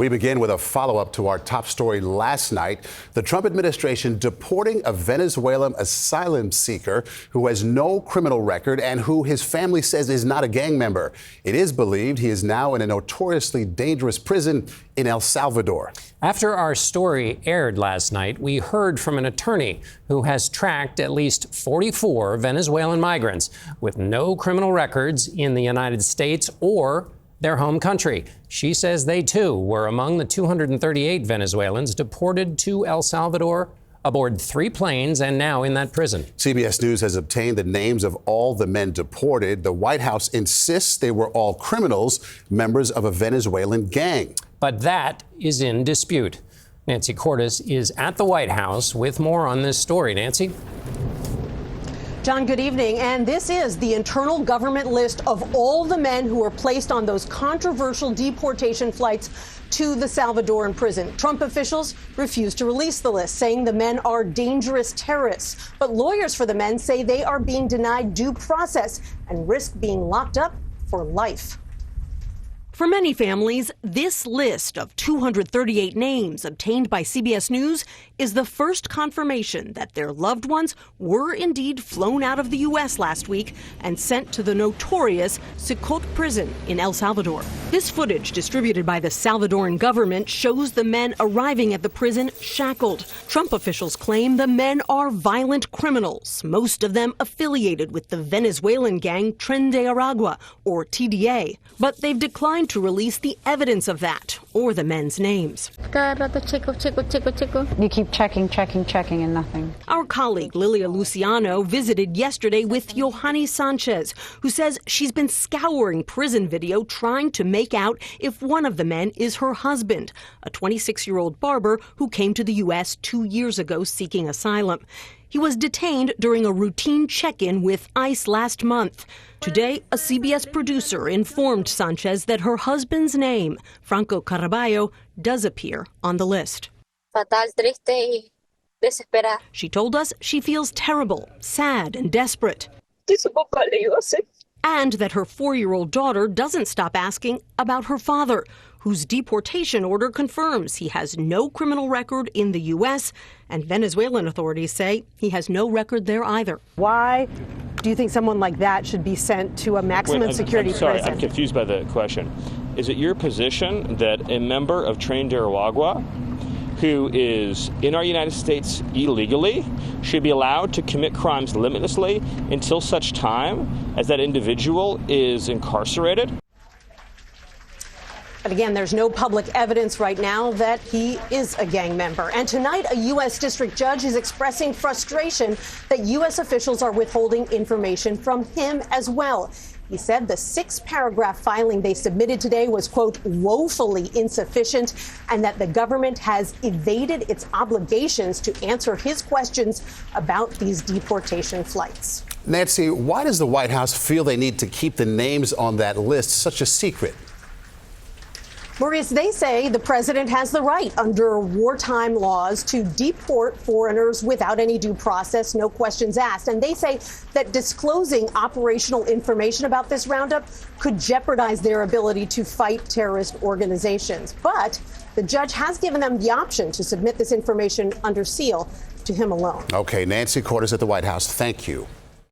We begin with a follow-up to our top story last night. The Trump administration deporting a Venezuelan asylum seeker who has no criminal record and who his family says is not a gang member. It is believed he is now in a notoriously dangerous prison in El Salvador. After our story aired last night, we heard from an attorney who has tracked at least 44 Venezuelan migrants with no criminal records in the United States or their home country. She says they, too, were among the 238 Venezuelans deported to El Salvador aboard 3 planes and now in that prison. CBS News has obtained the names of all the men deported. The White House insists they were all criminals, members of a Venezuelan gang. But that is in dispute. Nancy Cordes is at the White House with more on this story. Nancy? John, good evening. And this is the internal government list of all the men who were placed on those controversial deportation flights to the Salvadoran prison. Trump officials refuse to release the list, saying the men are dangerous terrorists. But lawyers for the men say they are being denied due process and risk being locked up for life. For many families, this list of 238 names obtained by CBS News is the first confirmation that their loved ones were indeed flown out of the U.S. last week and sent to the notorious Sicotte prison in El Salvador. This footage, distributed by the Salvadoran government, shows the men arriving at the prison shackled. Trump officials claim the men are violent criminals, most of them affiliated with the Venezuelan gang Tren de Aragua, or TDA. But they've declined to release the evidence of that or the men's names. You keep checking, and nothing. Our colleague Lilia Luciano visited yesterday with Yohani Sanchez, who says she's been scouring prison video trying to make out if one of the men is her husband, a 26-year-old barber who came to the U.S. 2 years ago seeking asylum. He was detained during a routine check-in with ICE last month. Today, a CBS producer informed Sanchez that her husband's name, Franco Caraballo, does appear on the list. Fatal, triste y desesperada. She told us she feels terrible, sad, and desperate. And that her 4-year-old daughter doesn't stop asking about her father, whose deportation order confirms he has no criminal record in the U.S., and Venezuelan authorities say he has no record there either. Why do you think someone like that should be sent to a maximum security prison? I'm confused by the question. Is it your position that a member of Tren de Aragua who is in our United States illegally should be allowed to commit crimes limitlessly until such time as that individual is incarcerated? But again, there's no public evidence right now that he is a gang member. And tonight, a U.S. district judge is expressing frustration that U.S. officials are withholding information from him as well. He said the 6-paragraph filing they submitted today was, quote, woefully insufficient, and that the government has evaded its obligations to answer his questions about these deportation flights. Nancy, why does the White House feel they need to keep the names on that list such a secret? Maurice, they say the president has the right under wartime laws to deport foreigners without any due process, no questions asked. And they say that disclosing operational information about this roundup could jeopardize their ability to fight terrorist organizations. But the judge has given them the option to submit this information under seal to him alone. Okay, Nancy Cordes at the White House. Thank you.